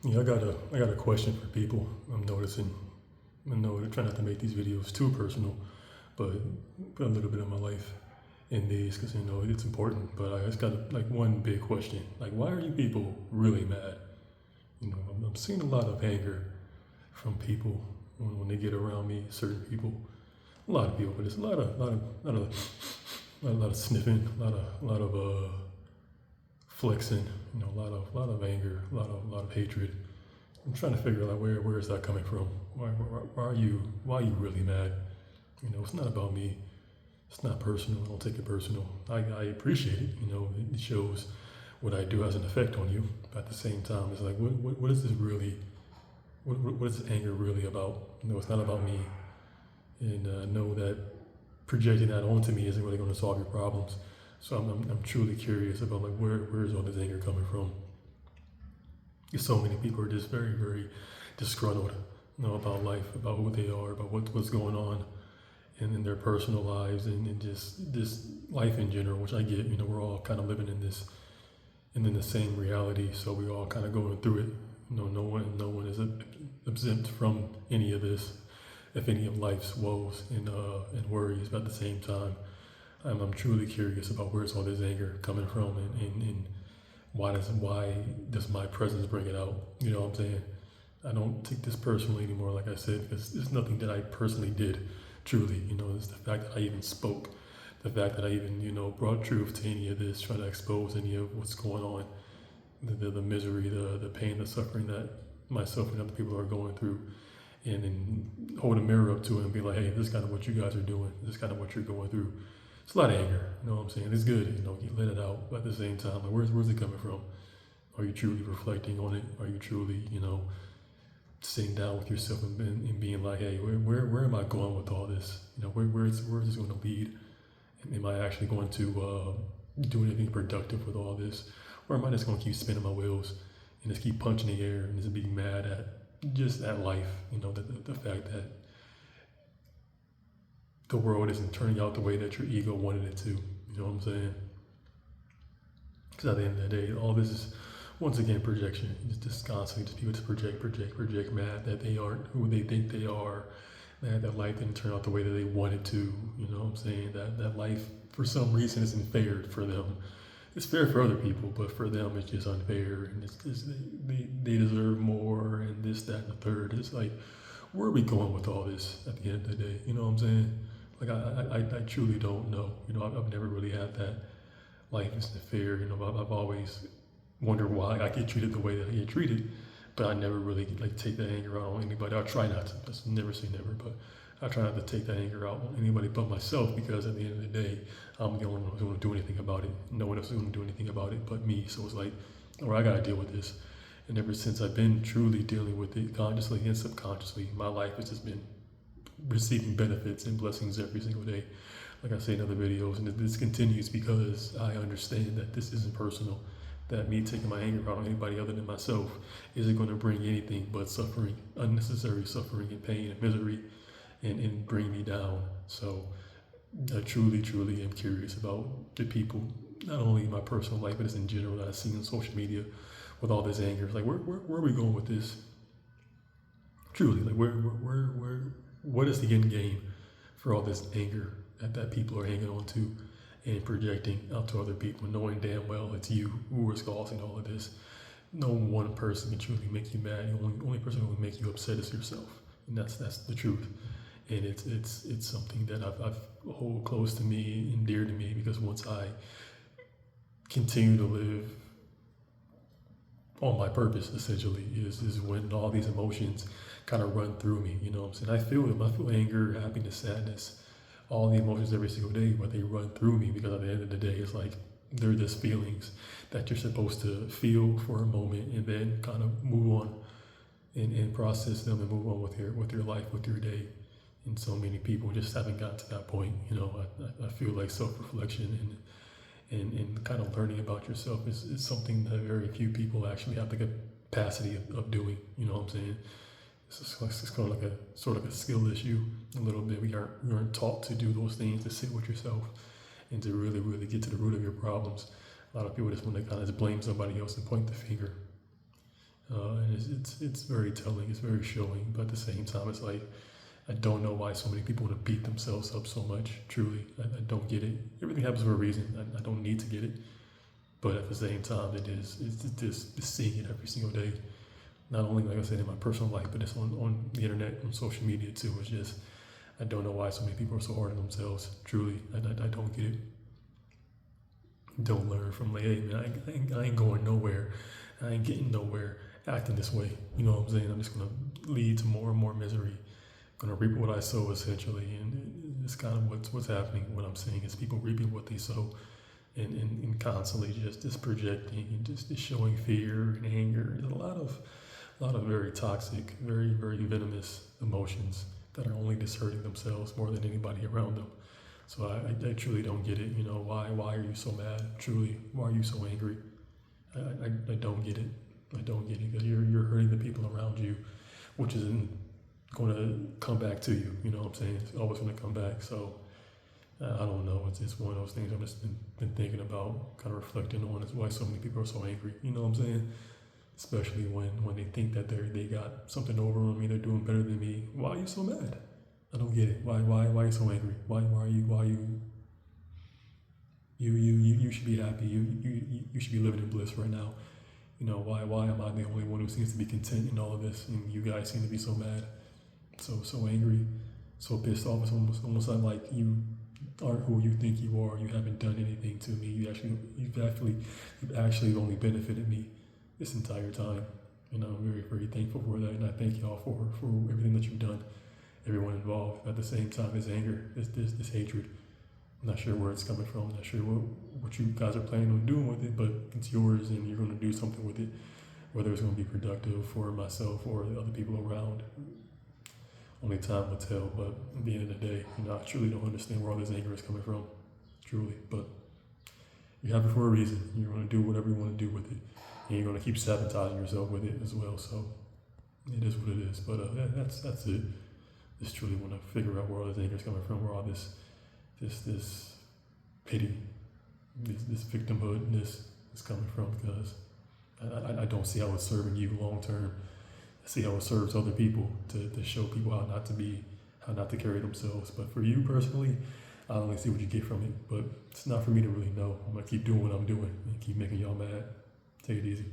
Yeah, I got a question for people. I'm noticing. I know I try not to make these videos too personal, but put a little bit of my life in these because it's important. But I just got like one big question: like, why are you people really mad? I'm seeing a lot of anger from people when they get around me. Certain people, a lot of people, but it's a lot of sniffing, a lot of flexing. A lot of anger, a lot of hatred. I'm trying to figure out where is that coming from? Why are you really mad? It's not about me. It's not personal. I don't take it personal. I appreciate it. It shows what I do has an effect on you. But at the same time, it's like what is this really? What is this anger really about? It's not about me. And know that projecting that onto me isn't really going to solve your problems. So I'm truly curious about like where is all this anger coming from? So many people are just very, very disgruntled, about life, about who they are, about what's going on in their personal lives and just this life in general, which I get. We're all kind of living in this and in the same reality, so we all kind of going through it. No one is exempt from any of this, if any of life's woes and worries. But at the same time, I'm truly curious about where's all this anger coming from and why does my presence bring it out? You know what I'm saying? I don't take this personally anymore, like I said, because it's nothing that I personally did. Truly, it's the fact that I even spoke, the fact that I even brought truth to any of this, trying to expose any of what's going on, the misery, the pain, the suffering that myself and other people are going through, and then hold a mirror up to it and be like, hey, this is kind of what you guys are doing. This is kind of what you're going through. It's a lot of anger. You know what I'm saying? It's good. You let it out. But at the same time, like, where's it coming from? Are you truly reflecting on it? Are you truly, sitting down with yourself and being like, hey, where am I going with all this? Where is this going to lead? And am I actually going to do anything productive with all this? Or am I just going to keep spinning my wheels and just keep punching the air and just being mad at life? The fact that the world isn't turning out the way that your ego wanted it to. You know what I'm saying? Because at the end of the day, all this is, once again, projection. It's just constantly just people just project, mad that they aren't who they think they are, that life didn't turn out the way that they wanted to. You know what I'm saying? That life, for some reason, isn't fair for them. It's fair for other people, but for them, it's just unfair. And they deserve more, and this, that, and the third. It's like, where are we going with all this at the end of the day? You know what I'm saying? Like, I truly don't know. I've never really had that life isn't fair. I've always wondered why I get treated the way that I get treated, but I never really like take that anger out on anybody. I try not to. Let's never say never, but I try not to take that anger out on anybody but myself, because at the end of the day, I'm the only one who's going to do anything about it. No one else is going to do anything about it but me. So it's like, all right, I got to deal with this. And ever since I've been truly dealing with it consciously and subconsciously, my life has just been receiving benefits and blessings every single day. Like I say in other videos, and this continues because I understand that this isn't personal, that me taking my anger out on anybody other than myself isn't going to bring anything but suffering, unnecessary suffering and pain and misery, and bring me down. So I truly, truly am curious about the people, not only in my personal life, but just in general that I see on social media with all this anger. It's like, where are we going with this? Truly, like, what is the end game for all this anger that people are hanging on to and projecting out to other people, knowing damn well it's you who is causing all of this? No one person can truly make you mad. The only person who can make you upset is yourself, and that's the truth. And it's something that I've hold close to me and dear to me, because once I continue to live on my purpose, essentially, is when all these emotions kind of run through me. You know what I'm saying? I feel them. I feel anger, happiness, sadness, all the emotions every single day, but they run through me because at the end of the day, it's like they're just feelings that you're supposed to feel for a moment and then kind of move on and process them and move on with your life, with your day. And so many people just haven't gotten to that point. I feel like self-reflection and kind of learning about yourself is something that very few people actually have the capacity of doing. You know what I'm saying? It's kind of like a skill issue a little bit. We aren't taught to do those things, to sit with yourself and to really, really get to the root of your problems. A lot of people just want to kind of just blame somebody else and point the finger. And it's very telling. It's very showing. But at the same time, it's like I don't know why so many people want to beat themselves up so much. Truly, I don't get it. Everything happens for a reason. I don't need to get it. But at the same time, it's just seeing it every single day. Not only, like I said, in my personal life, but it's on the internet, on social media too. It's just, I don't know why so many people are so hard on themselves. Truly, I don't get it. Don't learn from, like, hey man, I ain't going nowhere. I ain't getting nowhere acting this way. You know what I'm saying? I'm just going to lead to more and more misery. Going to reap what I sow, essentially. And it's kind of what's happening. What I'm seeing is people reaping what they sow. And constantly just projecting and just showing fear and anger. There's a lot of very toxic, very, very venomous emotions that are only just hurting themselves more than anybody around them. So I truly don't get it. You know, why are you so mad? Truly, why are you so angry? I don't get it. I don't get it, because you're hurting the people around you, which isn't going to come back to you. You know what I'm saying? It's always going to come back. So I don't know. It's one of those things I've just been thinking about, kind of reflecting on, is why so many people are so angry. You know what I'm saying? Especially when they think that they got something over on me, they're doing better than me. Why are you so mad? I don't get it. Why are you so angry? Why are you should be happy. You should be living in bliss right now. You know, why am I the only one who seems to be content in all of this, and you guys seem to be so mad, so angry, so pissed off? It's almost like you aren't who you think you are. You haven't done anything to me. You've actually only benefited me this entire time. And I'm very, very thankful for that. And I thank y'all for everything that you've done, everyone involved. At the same time, this anger, this hatred, I'm not sure where it's coming from. I'm not sure what you guys are planning on doing with it, but it's yours and you're going to do something with it, whether it's going to be productive for myself or the other people around. Only time will tell, but at the end of the day, you know, I truly don't understand where all this anger is coming from, truly. But you have it for a reason. You're going to do whatever you want to do with it, and you're going to keep sabotaging yourself with it as well. So it is what it is. But that's it. Just truly want to figure out where all this anger is coming from, where all this pity, this victimhoodness is coming from, because I don't see how it's serving you long term. I see how it serves other people to show people how not to carry themselves. But for you personally, I only see what you get from it. But it's not for me to really know. I'm gonna keep doing what I'm doing and keep making y'all mad. Take it easy.